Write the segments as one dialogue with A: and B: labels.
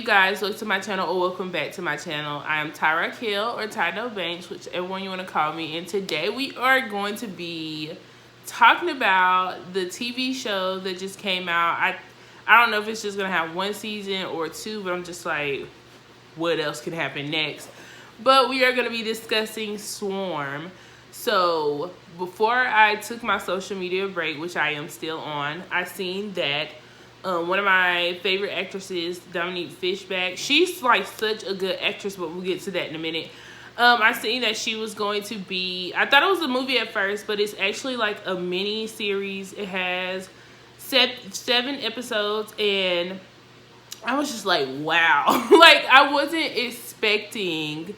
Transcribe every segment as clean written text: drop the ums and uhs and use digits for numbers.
A: guys, welcome to my channel or welcome back to my channel. I am Tyra Kill or tyranobanks, whichever one you want to call me, and today we are going to be talking about the TV show that just came out. I don't know if it's just gonna have one season or two, but I'm just like, what else could happen next? But we are going to be discussing Swarm. So before I took my social media break, which I am still on, I seen that one of my favorite actresses, Dominique Fishback, she's like such a good actress, but we'll get to that in a minute. I seen that she was going to be, I thought it was a movie at first, but it's actually like a mini series. It has 7 episodes, and I was just like, wow. Like, I wasn't expecting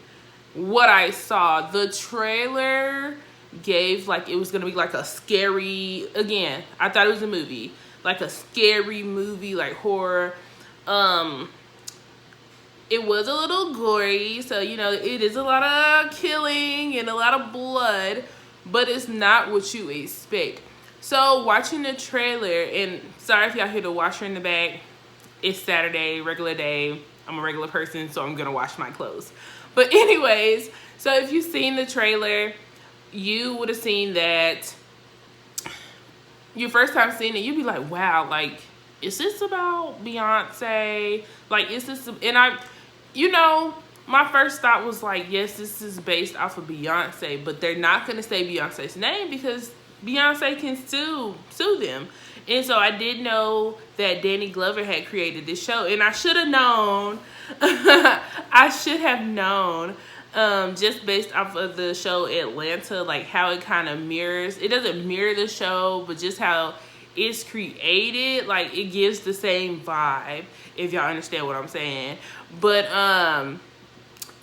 A: what I saw. The trailer gave like it was gonna be like a scary, again, I thought it was a movie, like a scary movie, like horror. It was a little gory, so you know, it is a lot of killing and a lot of blood, but it's not what you expect. So watching the trailer, and sorry if y'all hear the washer in the back, it's Saturday, regular day. I'm a regular person, so I'm gonna wash my clothes. But anyways, so if you've seen the trailer, you would have seen that your first time seeing it, you'd be like, wow, like, is this about Beyonce? Like, is this, and you know, my first thought was like, yes, this is based off of Beyonce, but they're not going to say Beyonce's name because Beyonce can sue them. And so I did know that Danny Glover had created this show, and I should have known, I should have known, just based off of the show Atlanta, like how it kind of mirrors, it doesn't mirror the show, but just how it's created, like it gives the same vibe, if y'all understand what I'm saying. But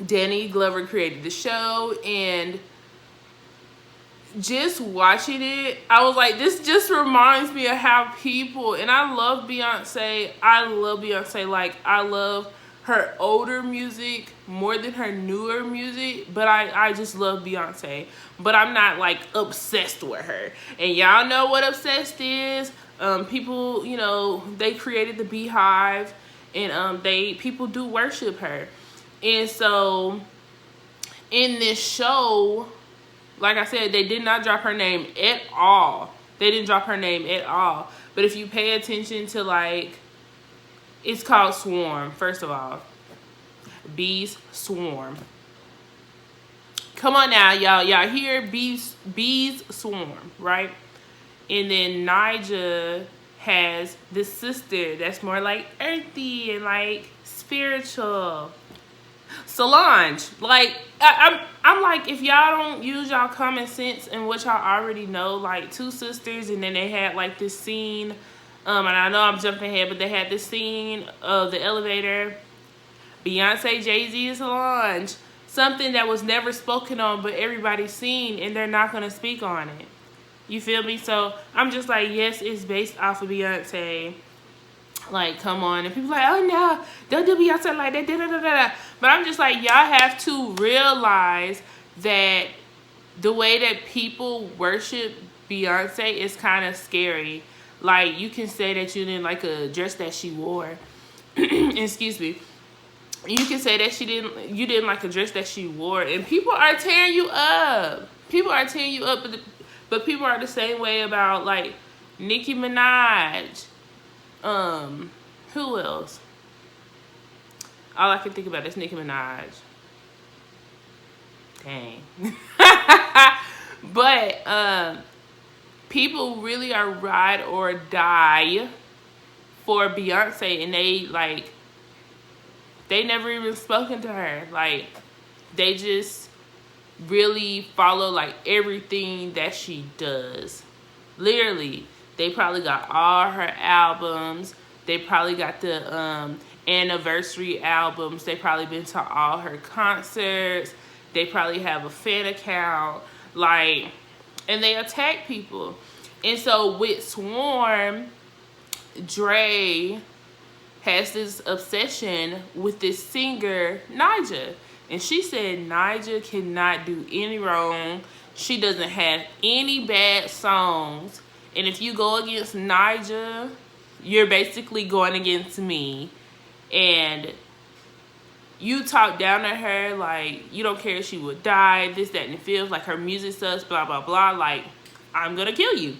A: Danny Glover created the show, and just watching it, I was like, this just reminds me of how people, and I love Beyonce, like I love her older music more than her newer music, but I just love Beyonce, but I'm not like obsessed with her. And y'all know what obsessed is. People, you know, they created the Beehive, and people do worship her. And so in this show, like I said, they did not drop her name at all. They didn't drop her name at all. But if you pay attention to, like, it's called Swarm, first of all. Bees Swarm. Come on now, y'all. Y'all hear bees swarm, right? And then Nyjah has this sister that's more like earthy and like spiritual. Solange. Like, I'm like, if y'all don't use y'all common sense and what y'all already know, like two sisters, and then they had like this scene, and I know I'm jumping ahead, but they had this scene of the elevator, Beyonce, Jay-Z, and Solange, something that was never spoken on, but everybody's seen, and they're not gonna speak on it. You feel me? So I'm just like, yes, it's based off of Beyonce. Like, come on. And people like, oh no, don't do Beyonce like that, da da da da. But I'm just like, y'all have to realize that the way that people worship Beyonce is kind of scary. Like, you can say that you didn't like a dress that she wore. Excuse me. You can say that you didn't like a dress that she wore, and people are tearing you up. People are tearing you up, but people are the same way about like Nicki Minaj. Who else? All I can think about is Nicki Minaj. Dang. But people really are ride or die for Beyonce, and they never even spoken to her. Like, they just really follow like everything that she does. Literally, they probably got all her albums. They probably got the anniversary albums. They probably been to all her concerts. They probably have a fan account. Like, and they attack people. And so with Swarm, Dre has this obsession with this singer, Nyjah. And she said Nyjah cannot do any wrong. She doesn't have any bad songs. And if you go against Nyjah, you're basically going against me. And you talk down to her, like, you don't care if she would die, this, that, and the fifth, like, her music sucks, blah, blah, blah, like, I'm gonna kill you.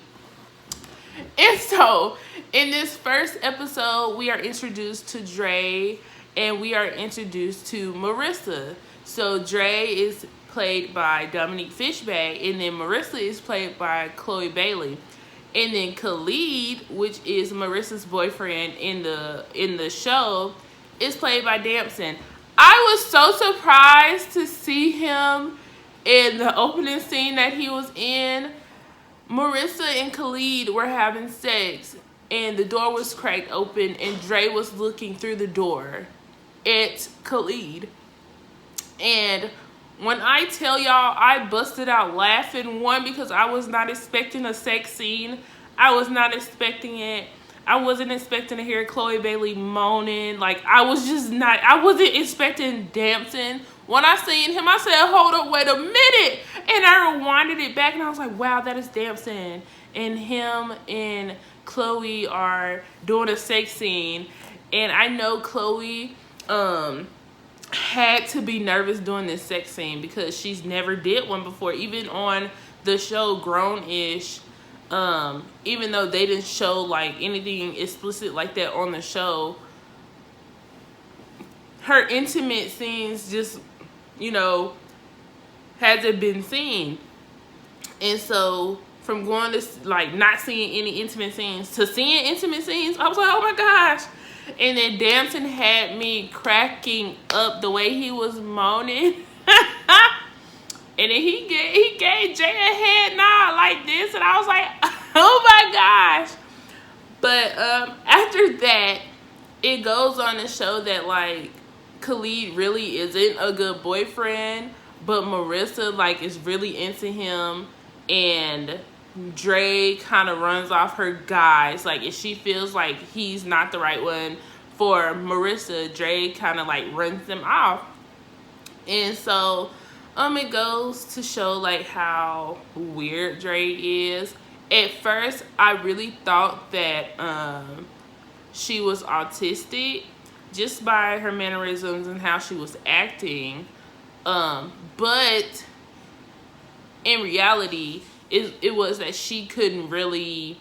A: And so, in this first episode, we are introduced to Dre, and we are introduced to Marissa. So, Dre is played by Dominique Fishback, and then Marissa is played by Chloe Bailey. And then Khalid, which is Marissa's boyfriend in the show, is played by Damson. I was so surprised to see him in the opening scene that he was in. Marissa and Khalid were having sex, and the door was cracked open, and Dre was looking through the door at Khalid. And when I tell y'all, I busted out laughing. One, because I was not expecting a sex scene. I was not expecting it. I wasn't expecting to hear Chloe Bailey moaning. Like, I wasn't expecting Damson. When I seen him, I said, hold up, wait a minute. And I rewinded it back, and I was like, wow, that is Damson. And him and Chloe are doing a sex scene. And I know Chloe had to be nervous doing this sex scene because she's never did one before. Even on the show Grown-ish, even though they didn't show like anything explicit like that on the show, her intimate scenes just, you know, hasn't been seen. And so from going to like not seeing any intimate scenes to seeing intimate scenes, I was like, oh my gosh. And then Damson had me cracking up the way he was moaning. And then he gave Jay a head nod like this, and I was like, oh my gosh. But after that, it goes on to show that like Khalid really isn't a good boyfriend, but Marissa like is really into him, and Dre kind of runs off her guys. Like, if she feels like he's not the right one for Marissa, Dre kind of like runs them off. And so it goes to show like how weird Dre is. At first, I really thought that she was autistic just by her mannerisms and how she was acting. But in reality, it was that she couldn't really,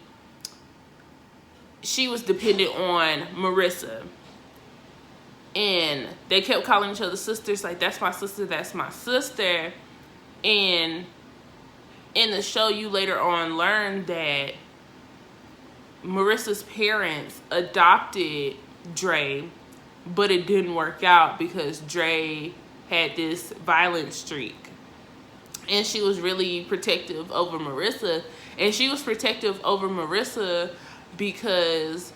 A: she was dependent on Marissa. And they kept calling each other sisters, like, that's my sister, that's my sister. And in the show, you later on learn that Marissa's parents adopted Dre, but it didn't work out because Dre had this violent streak. And she was really protective over Marissa. And she was protective over Marissa because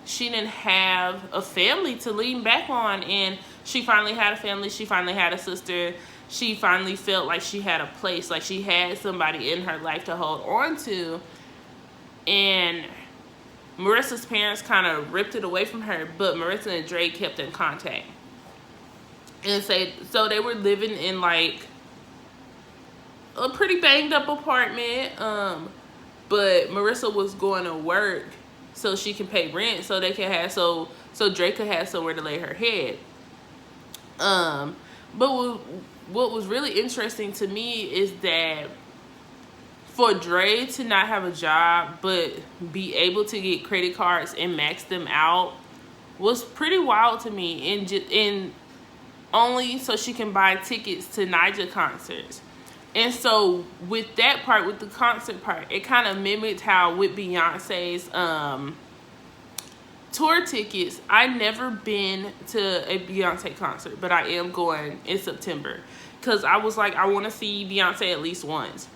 A: she didn't have a family to lean back on. And she finally had a family. She finally had a sister. She finally felt like she had a place. Like she had somebody in her life to hold on to. And Marissa's parents kind of ripped it away from her. But Marissa and Dre kept in contact. And so they were living in like a pretty banged up apartment, but Marissa was going to work so she can pay rent, so they can have so Drake could have somewhere to lay her head. But what was really interesting to me is that for Dre to not have a job but be able to get credit cards and max them out was pretty wild to me, and only so she can buy tickets to Niger concerts. And so with that part, with the concert part, it kind of mimicked how with Beyonce's tour tickets, I've never been to a Beyonce concert, but I am going in September. Because I was like, I want to see Beyonce at least once.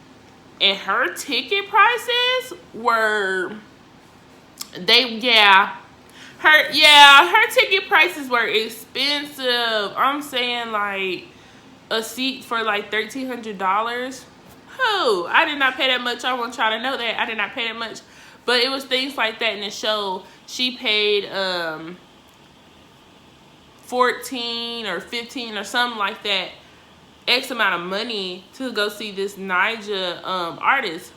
A: And her ticket prices were, her ticket prices were expensive. I'm saying like a seat for like $1,300. Oh, I did not pay that much. I want y'all to know that I did not pay that much. But it was things like that in the show. She paid $14 or $15 or something like that, X amount of money to go see this Niger artist.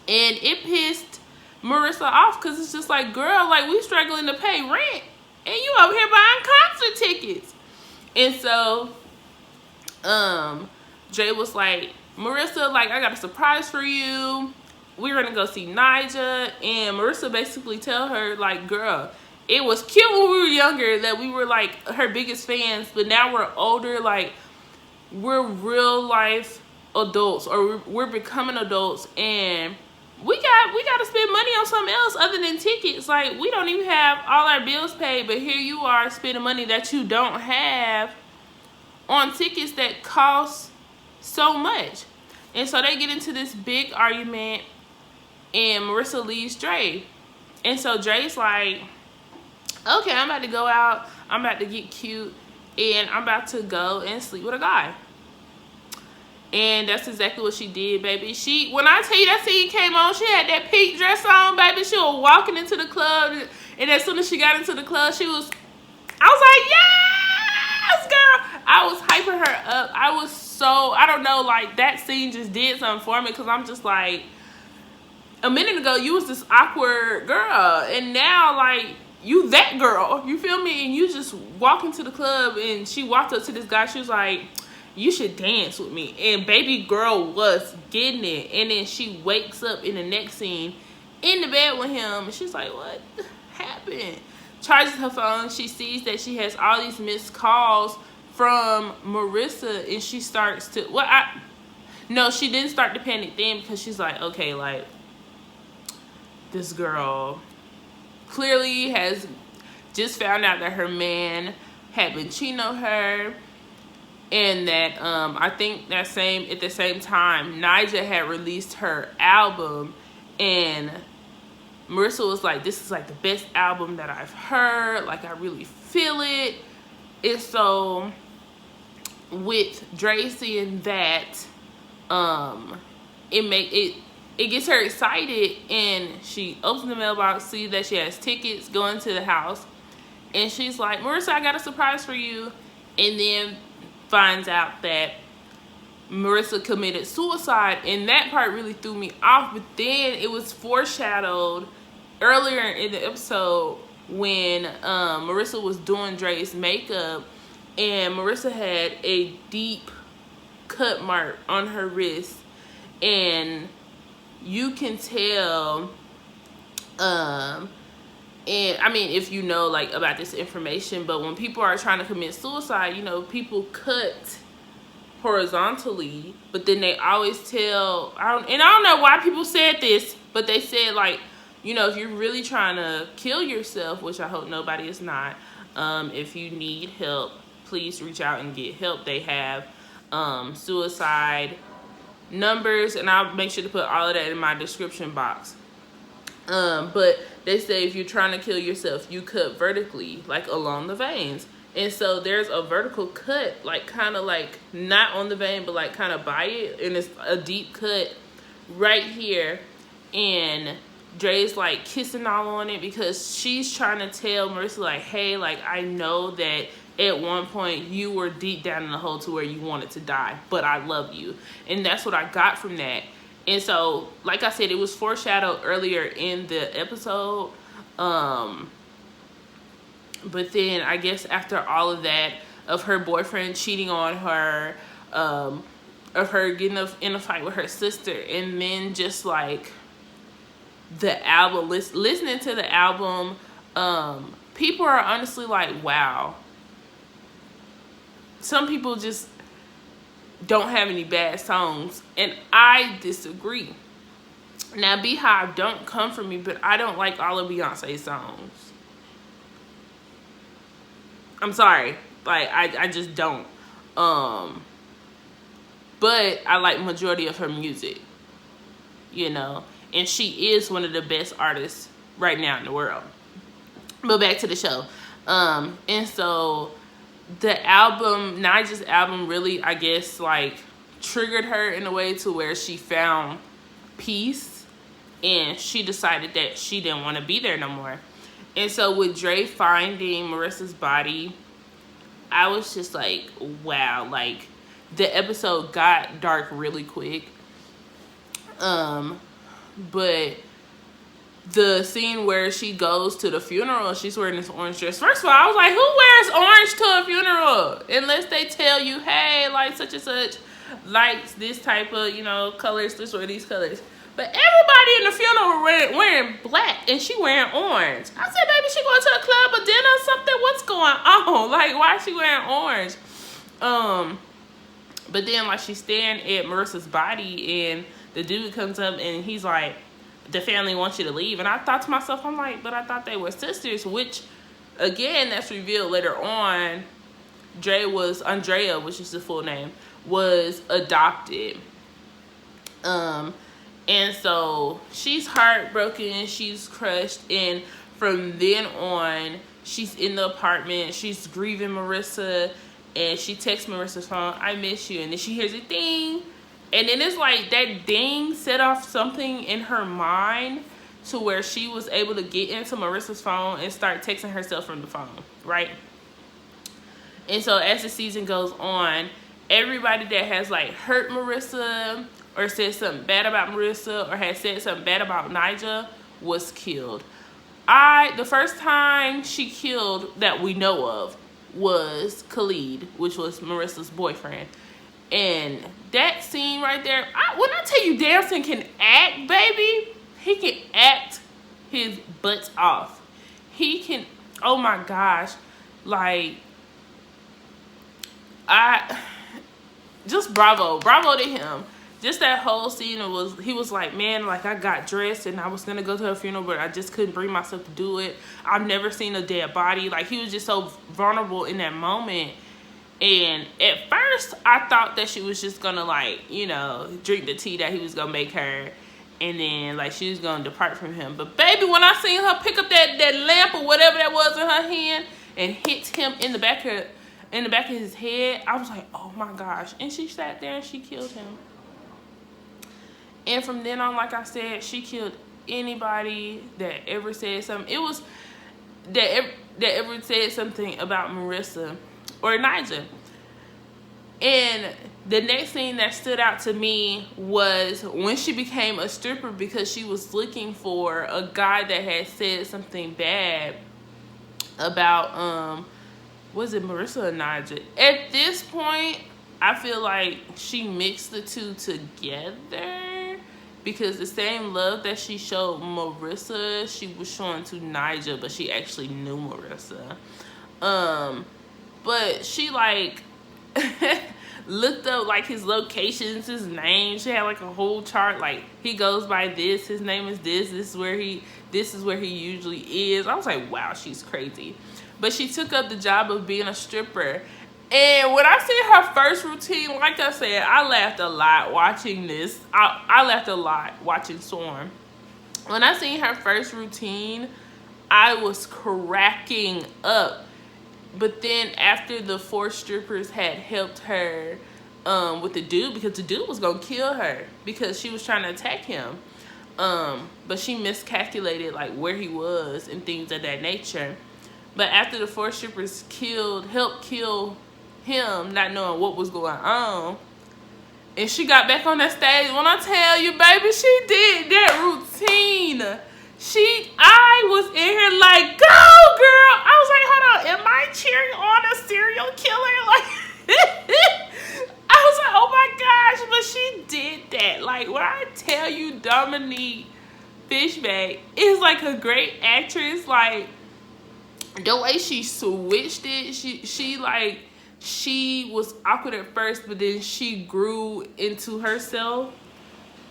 A: And it pissed Marissa off because it's just like, girl, like we struggling to pay rent and you over here buying concert tickets. And so, Dre was like, Marissa, like, I got a surprise for you. We're gonna go see Nyjah. And Marissa basically tell her, like, girl, it was cute when we were younger that we were, like, her biggest fans, but now we're older, like, we're real life adults, or we're becoming adults, and we got to spend money on something else other than tickets. Like, we don't even have all our bills paid, but here you are spending money that you don't have on tickets that cost so much. And so they get into this big argument, and Marissa leaves Dre. And so Dre's like, okay, I'm about to go out, I'm about to get cute, and I'm about to go and sleep with a guy. And that's exactly what she did, baby. When I tell you that scene came on, she had that pink dress on, baby. She was walking into the club, and as soon as she got into the club, I was like, yes, girl. I was hyping her up. I don't know, like, that scene just did something for me, because I'm just like, a minute ago, you was this awkward girl, and now, like, you that girl. You feel me? And you just walk into the club, and she walked up to this guy. She was like, you should dance with me. And baby girl was getting it. And then she wakes up in the next scene in the bed with him. And she's like, what happened? Charges her phone. She sees that she has all these missed calls from Marissa. And she starts to... No, she didn't start to panic then, because she's like, okay, like, this girl clearly has just found out that her man had been cheating on her. And that I think at the same time, Nyjah had released her album, and Marissa was like, this is like the best album that I've heard, like, I really feel it. And so with Dre seeing that, it gets her excited, and she opens the mailbox, sees that she has tickets going to the house, and she's like, Marissa, I got a surprise for you. And then finds out that Marissa committed suicide, and that part really threw me off. But then it was foreshadowed earlier in the episode when Marissa was doing Dre's makeup, and Marissa had a deep cut mark on her wrist, and you can tell, and I mean, if you know, like, about this information, but when people are trying to commit suicide, you know, people cut horizontally, but then they always tell, I don't know why people said this, but they said, like, you know, if you're really trying to kill yourself, which I hope nobody is not, if you need help, please reach out and get help. They have suicide numbers, and I'll make sure to put all of that in my description box. But they say if you're trying to kill yourself, you cut vertically, like, along the veins. And so there's a vertical cut, like, kind of like not on the vein, but like kind of by it, and it's a deep cut right here. And Dre's like kissing all on it, because she's trying to tell Marissa, like, hey, like, I know that at one point you were deep down in the hole to where you wanted to die, but I love you. And that's what I got from that. And so, like I said, it was foreshadowed earlier in the episode. But then I guess after all of that, of her boyfriend cheating on her, of her getting in a fight with her sister, and then just like the album, listening to the album, people are honestly like, wow. Some people just don't have any bad songs, and I disagree. Now, Beehive, don't come for me, but I don't like all of Beyonce's songs. I'm sorry, like, I just don't. But I like majority of her music, you know, and she is one of the best artists right now in the world. But back to the show, and so the album, Nyjah's album, really, I guess, like, triggered her in a way to where she found peace, and she decided that she didn't want to be there no more. And so with Dre finding Marissa's body, I was just like, wow, like, the episode got dark really quick. But the scene where she goes to the funeral and she's wearing this orange dress. First of all, I was like, who wears orange to a funeral? Unless they tell you, hey, like such and such likes this type of, you know, colors, this or these colors. But everybody in the funeral were wearing black and she wearing orange. I said, baby, she going to a club or dinner or something? What's going on? Like, why is she wearing orange? But then, like, she's staring at Marissa's body and the dude comes up and he's like, the family wants you to leave. And I thought to myself, I'm like, but I thought they were sisters, which, again, that's revealed later on. Andrea, which is the full name, was adopted. And so she's heartbroken, she's crushed, and from then on, she's in the apartment, she's grieving Marissa, and she texts Marissa's phone, I miss you, and then she hears a ding, and then it's like that ding set off something in her mind to where she was able to get into Marissa's phone and start texting herself from the phone, right? And so as the season goes on, everybody that has like hurt Marissa or said something bad about Marissa or had said something bad about Nigel was killed. The first time she killed that we know of was Khalid, which was Marissa's boyfriend. And that scene right there, when I tell you Damson can act, baby, he can act his butt off. He can, oh my gosh, like, just bravo to him. Just that whole scene, he was like, man, like I got dressed and I was gonna go to a funeral, but I just couldn't bring myself to do it. I've never seen a dead body. Like, he was just so vulnerable in that moment. And at first I thought that she was just gonna, like, you know, drink the tea that he was gonna make her, and then like she was gonna depart from him. But baby, when I seen her pick up that lamp or whatever that was in her hand and hit him in the back of his head, I was like, oh my gosh. And she sat there and she killed him. And from then on, like I said, she killed anybody that ever said something. It was that ever said something about Marissa or Nigel. And the next thing that stood out to me was when she became a stripper, because she was looking for a guy that had said something bad about, was it Marissa or Nigel? At this point, I feel like she mixed the two together. Because the same love that she showed Marissa, she was showing to Nigel, but she actually knew Marissa. But she like looked up like his locations, his name. She had like a whole chart. Like, he goes by this, his name is this. This is where he usually is. I was like, wow, she's crazy. But she took up the job of being a stripper. And when I see her first routine, like I said, I laughed a lot watching this. I laughed a lot watching Storm. When I seen her first routine, I was cracking up. But then after the 4 strippers had helped her with the dude, because the dude was going to kill her because she was trying to attack him. But she miscalculated like where he was and things of that nature. But after the 4 strippers helped kill him, not knowing what was going on, and she got back on that stage, when I tell you, baby, she did that routine. I was in here like, go girl. I was like, hold on, am I cheering on a serial killer? Like, I was like, oh my gosh, but she did that. Like, when I tell you, Dominique Fishback is like a great actress. Like, the way she switched it, she was awkward at first, but then she grew into herself.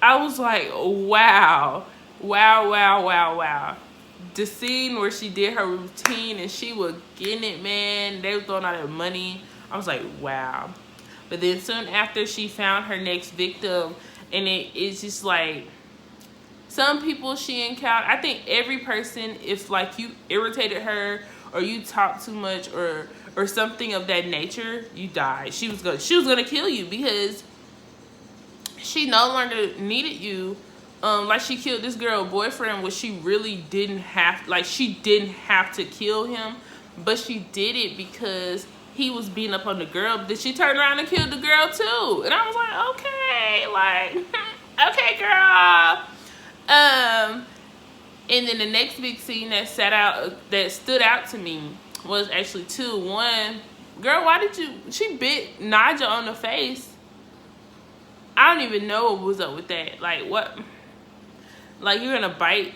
A: I was like, wow. The scene where she did her routine and she was getting it, man. They were throwing out their money. I was like, wow. But then soon after, she found her next victim, and it's just like, some people she encountered, I think every person, if like you irritated her or you talked too much or something of that nature, you died. She was gonna kill you because she no longer needed you. Like, she killed this girl boyfriend, which she really didn't have. Like, she didn't have to kill him, but she did it because he was beating up on the girl. But then she turned around and killed the girl too, and I was like, okay, like, okay, girl. And then the next big scene that stood out to me was actually two. One, girl, why did she bit Naja on the face. I don't even know what was up with that. Like, what? Like, you're gonna bite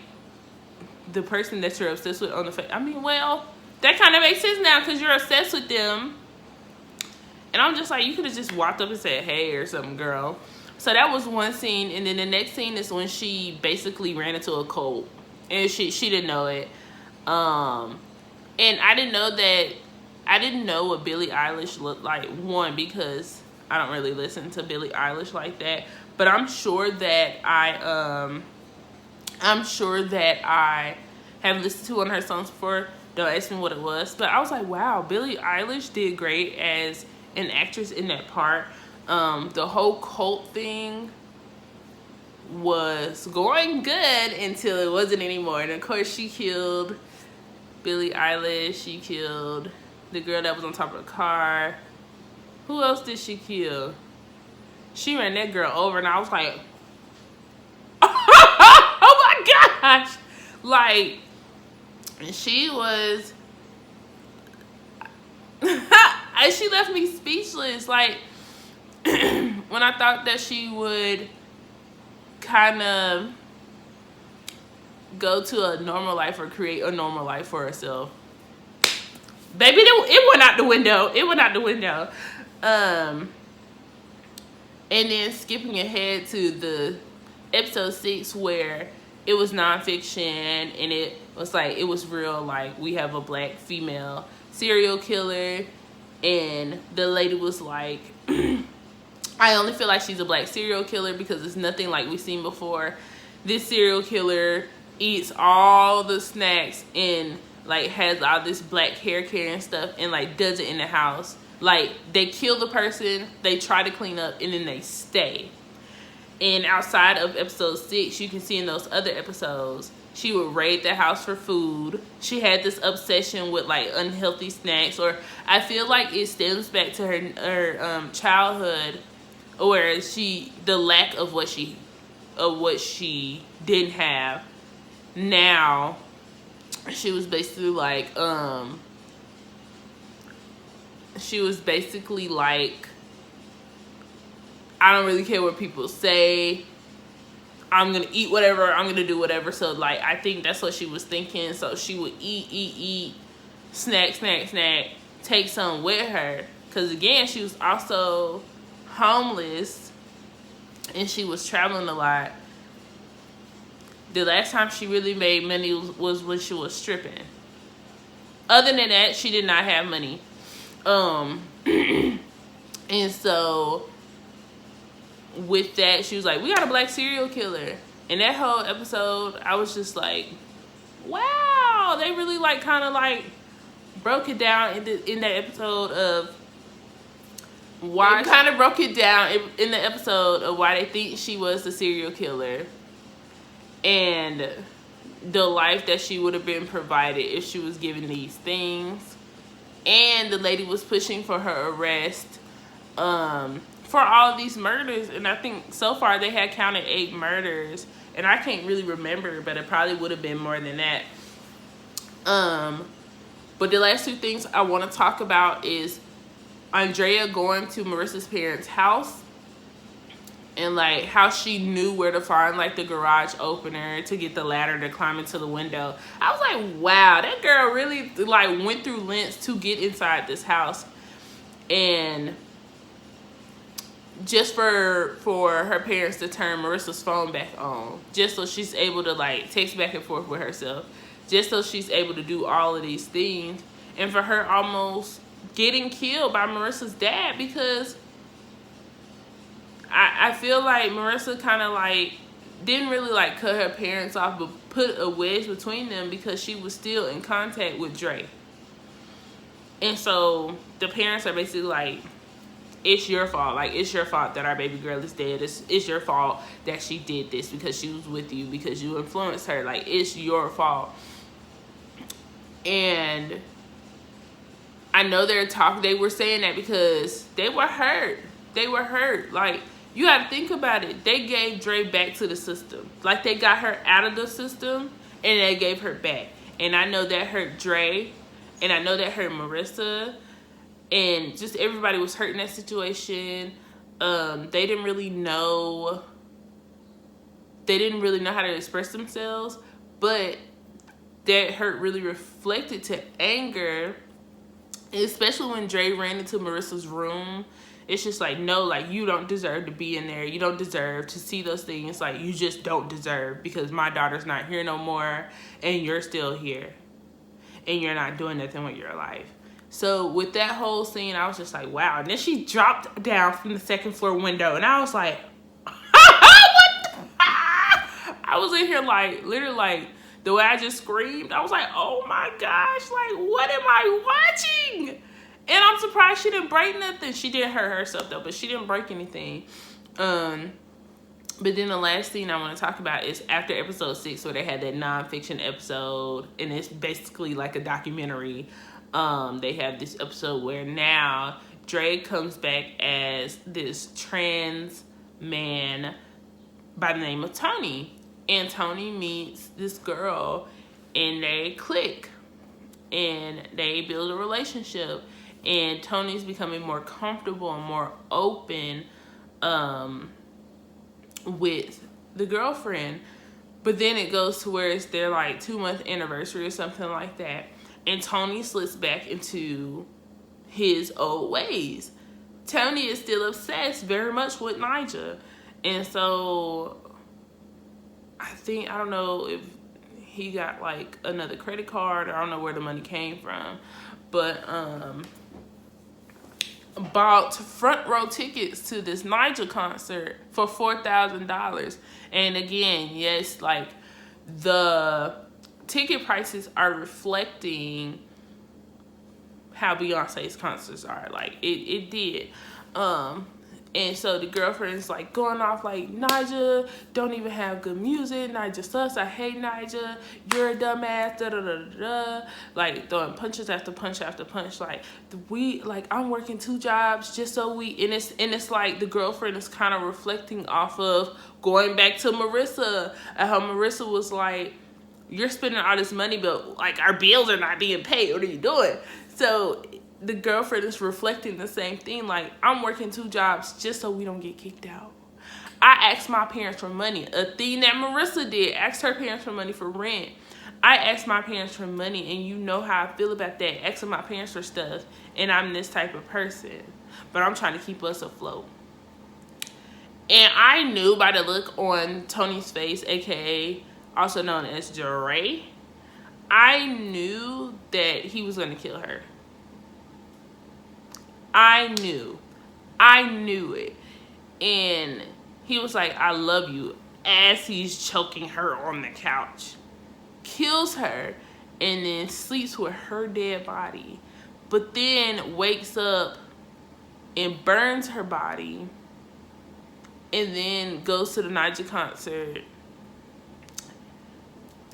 A: the person that you're obsessed with on the face. I mean, well, that kind of makes sense now because you're obsessed with them. And I'm just like, you could have just walked up and said, hey, or something, girl. So that was one scene. And then the next scene is when she basically ran into a cult. And she didn't know it. And I didn't know what Billie Eilish looked like. One, because I don't really listen to Billie Eilish like that. But I'm sure that I have listened to one of her songs before. Don't ask me what it was. But I was like, wow, Billie Eilish did great as an actress in that part. The whole cult thing was going good until it wasn't anymore. And of course she killed Billie Eilish. She killed the girl that was on top of the car. Who else did she kill? She ran that girl over and I was like, oh my gosh. Like, she was and she left me speechless. Like, when I thought that she would kind of go to a normal life or create a normal life for herself, baby, it went out the window. It went out the window. And then skipping ahead to the episode 6 where it was nonfiction and it was like, it was real. Like, we have a black female serial killer and the lady was like, I only feel like she's a black serial killer because it's nothing like we've seen before. This serial killer eats all the snacks and like has all this black hair care and stuff and like does it in the house. Like, they kill the person, they try to clean up, and then they stay. And outside of episode 6, you can see in those other episodes, she would raid the house for food. She had this obsession with like unhealthy snacks, or I feel like it stems back to her childhood, where the lack of what she didn't have. Now, she was basically like I don't really care what people say. I'm going to eat whatever. I'm going to do whatever. So, like, I think that's what she was thinking. So, she would eat, snack, take some with her. Because, again, she was also homeless. And she was traveling a lot. The last time she really made money was when she was stripping. Other than that, she did not have money. And so with that, she was like, we got a black serial killer. And that whole episode, I was just like, wow, they really like kind of like broke it down in that episode of why. Kind of broke it down in the episode of why they think she was the serial killer and the life that she would have been provided if she was given these things. And the lady was pushing for her arrest for all of these murders. And I think so far they had counted 8 murders. And I can't really remember, but it probably would have been more than that. But the last 2 things I want to talk about is Andrea going to Marissa's parents' house. And like how she knew where to find like the garage opener to get the ladder to climb into the window. I was like, wow, that girl really like went through lengths to get inside this house. And just for her parents to turn Marissa's phone back on, just so she's able to like text back and forth with herself, just so she's able to do all of these things, and for her almost getting killed by Marissa's dad, because I feel like Marissa kind of like didn't really like cut her parents off, but put a wedge between them because she was still in contact with Dre. And so the parents are basically like, it's your fault. Like, it's your fault that our baby girl is dead. It's your fault that she did this because she was with you, because you influenced her. Like, it's your fault. And I know they were saying that because they were hurt. They were hurt. Like, you got to think about it. They gave Dre back to the system. Like, they got her out of the system and they gave her back. And I know that hurt Dre, and I know that hurt Marissa, and just everybody was hurt in that situation. They didn't really know how to express themselves, but that hurt really reflected to anger, especially when Dre ran into Marissa's room. It's just like, no, like, you don't deserve to be in there. You don't deserve to see those things. Like, you just don't deserve, because my daughter's not here no more, and you're still here, and you're not doing nothing with your life. So with that whole scene, I was just like, wow. And then she dropped down from the second floor window, and I was like, what? I was in here like, literally, like, the way I just screamed, I was like, oh my gosh, like, what am I watching? And I'm surprised she didn't break nothing. She did hurt herself though, but she didn't break anything. But then the last thing I want to talk about is after episode 6, where they had that nonfiction episode, and it's basically like a documentary. They have this episode where now Dre comes back as this trans man by the name of Tony. And Tony meets this girl, and they click, and they build a relationship. And Tony's becoming more comfortable and more open with the girlfriend. But then it goes to where it's their like 2-month anniversary or something like that. And Tony slips back into his old ways. Tony is still obsessed very much with Nigel. And so I don't know if he got like another credit card, or I don't know where the money came from. But bought front row tickets to this Nigel concert for $4,000. And again, yes, like, the ticket prices are reflecting how Beyonce's concerts are. Like, it did. And so the girlfriend's like going off like, Nigel don't even have good music. Nigel sucks. I hate Nigel. You're a dumbass. Da da da da da. Like, throwing punches after punch after punch. Like, I'm working 2 jobs just so and it's like the girlfriend is kind of reflecting off of going back to Marissa, and how Marissa was like, you're spending all this money, but like, our bills are not being paid. What are you doing? So the girlfriend is reflecting the same thing. Like, I'm working 2 jobs just so we don't get kicked out. I asked my parents for money. A thing that Marissa did, asked her parents for money for rent. I asked my parents for money, and you know how I feel about that, asking my parents for stuff. And I'm this type of person. But I'm trying to keep us afloat. And I knew by the look on Tony's face, aka also known as Dre, I knew that he was going to kill her. I knew it. And he was like, I love you, as he's choking her on the couch. Kills her, and then sleeps with her dead body. But then wakes up and burns her body, and then goes to the Nigel concert.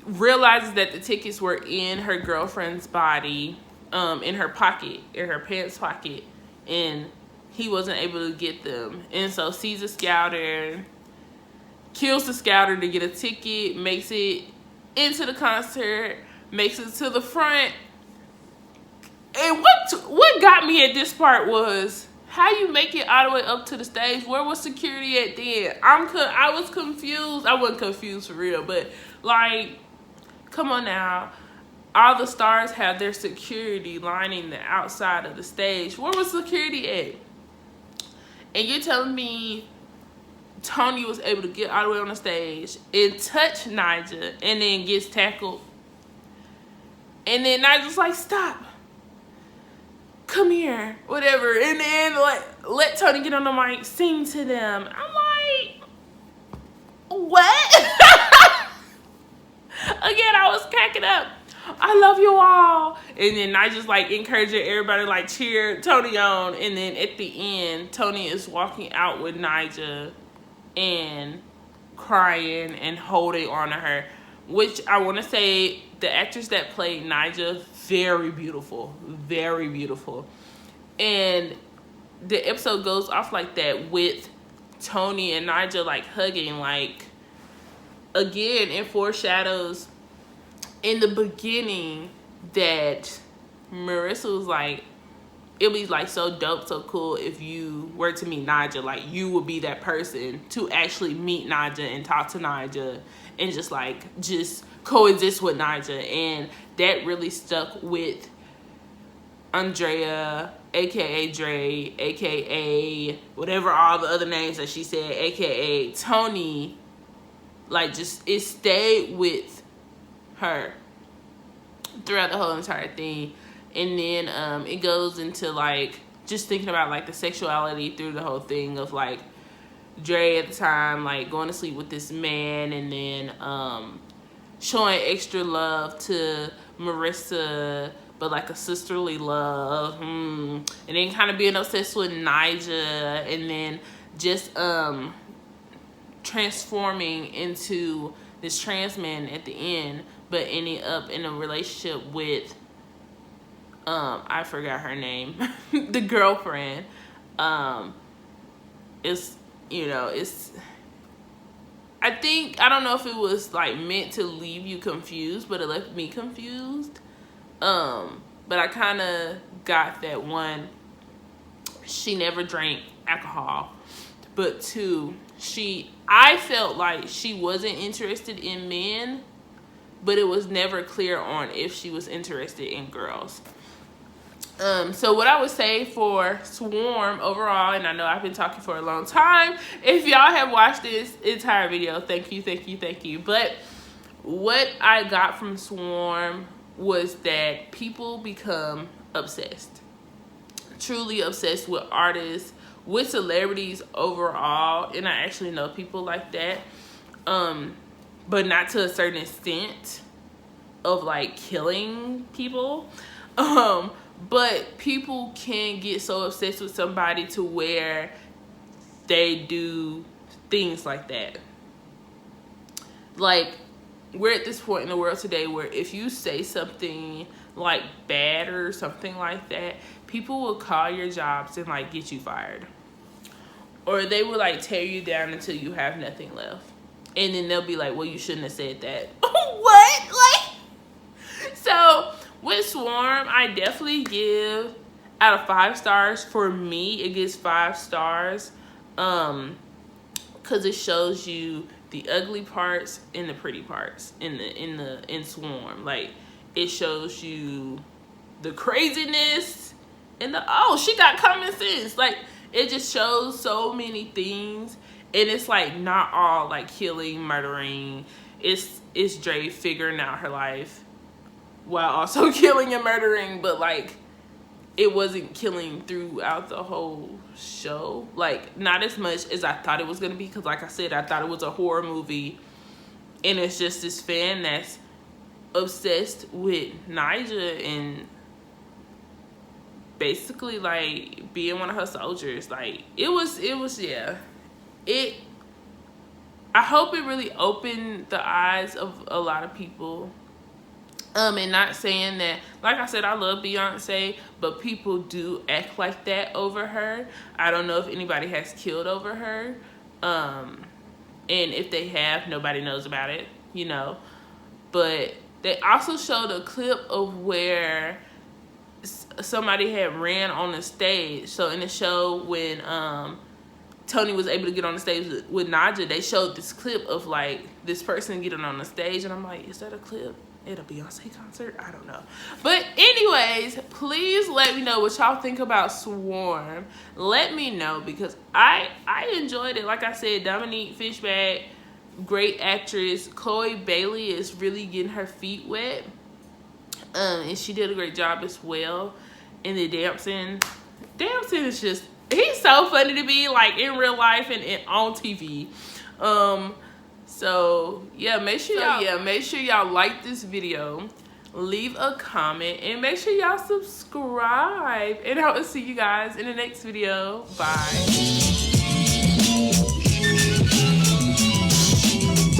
A: Realizes that the tickets were in her girlfriend's body, in her pocket, in her pants pocket. And he wasn't able to get them. And so sees a scouter, kills the scouter to get a ticket, makes it into the concert, makes it to the front. And what got me at this part was, how you make it all the way up to the stage? Where was security at then? I was confused. I wasn't confused for real, but like, come on now. All the stars have their security lining the outside of the stage. Where was security at? And you're telling me Tony was able to get all the way on the stage and touch Nigel, and then gets tackled. And then Nigel's like, stop. Come here. Whatever. And then let Tony get on the mic, sing to them. I'm like, what? Again, I was cracking up. I love you all. And then I just like encouraging everybody, like, cheer Tony on. And then at the end, Tony is walking out with Nigel and crying and holding on to her, which I want to say the actress that played Nigel, very beautiful, very beautiful. And the episode goes off like that with Tony and Nigel like hugging, like, again, it foreshadows in the beginning that Marissa was like, it'd be like so dope, so cool if you were to meet Naja. Like, you would be that person to actually meet Naja and talk to Naja and just coexist with Naja. And that really stuck with Andrea, aka Dre, aka whatever all the other names that she said, aka Tony. Like, just it stayed with her throughout the whole entire thing. And then it goes into like just thinking about like the sexuality through the whole thing of like Dre at the time like going to sleep with this man, and then showing extra love to Marissa, but like a sisterly love, and then kind of being obsessed with Nyjah, and then just transforming into this trans man at the end, but ending up in a relationship with I forgot her name, the girlfriend. It's, you know, it's, I don't know if it was like meant to leave you confused, but it left me confused. But I kind of got that, one, she never drank alcohol, but two, I felt like she wasn't interested in men, but it was never clear on if she was interested in girls. So what I would say for Swarm overall, and I know I've been talking for a long time, if y'all have watched this entire video, thank you. But what I got from Swarm was that people become obsessed, truly obsessed with artists, with celebrities overall, and I actually know people like that, but not to a certain extent of like killing people. But people can get so obsessed with somebody to where they do things like that. Like, we're at this point in the world today where if you say something like bad or something like that, people will call your jobs and like get you fired. Or they will like tear you down until you have nothing left. And then they'll be like, well, you shouldn't have said that. What? Like, so with Swarm, I definitely give out of 5 stars. For me, it gets 5 stars. Cause it shows you the ugly parts and the pretty parts in Swarm. Like, it shows you the craziness and the, oh, she got common sense. Like, it just shows so many things, and it's like not all like killing, murdering. It's Dre figuring out her life while also killing and murdering, but like it wasn't killing throughout the whole show. Like, not as much as I thought it was gonna be, because like I said, I thought it was a horror movie, and it's just this fan that's obsessed with Nyjah and basically like being one of her soldiers. Like, it was yeah, I hope it really opened the eyes of a lot of people. And not saying that, like I said, I love Beyonce, but people do act like that over her. I don't know if anybody has killed over her, and if they have, nobody knows about it, you know. But they also showed a clip of where somebody had ran on the stage. So in the show, when Tony was able to get on the stage with Nyjah, they showed this clip of like this person getting on the stage, and I'm like, is that a clip at a Beyonce concert? I don't know. But anyways, please let me know what y'all think about Swarm. Let me know, because I enjoyed it. Like I said, Dominique Fishback, great actress. Chloe Bailey is really getting her feet wet, and she did a great job as well. And the dancing is just, he's so funny to me, like in real life and on TV. So yeah, make sure y'all like this video, leave a comment, and make sure y'all subscribe. And I will see you guys in the next video. Bye.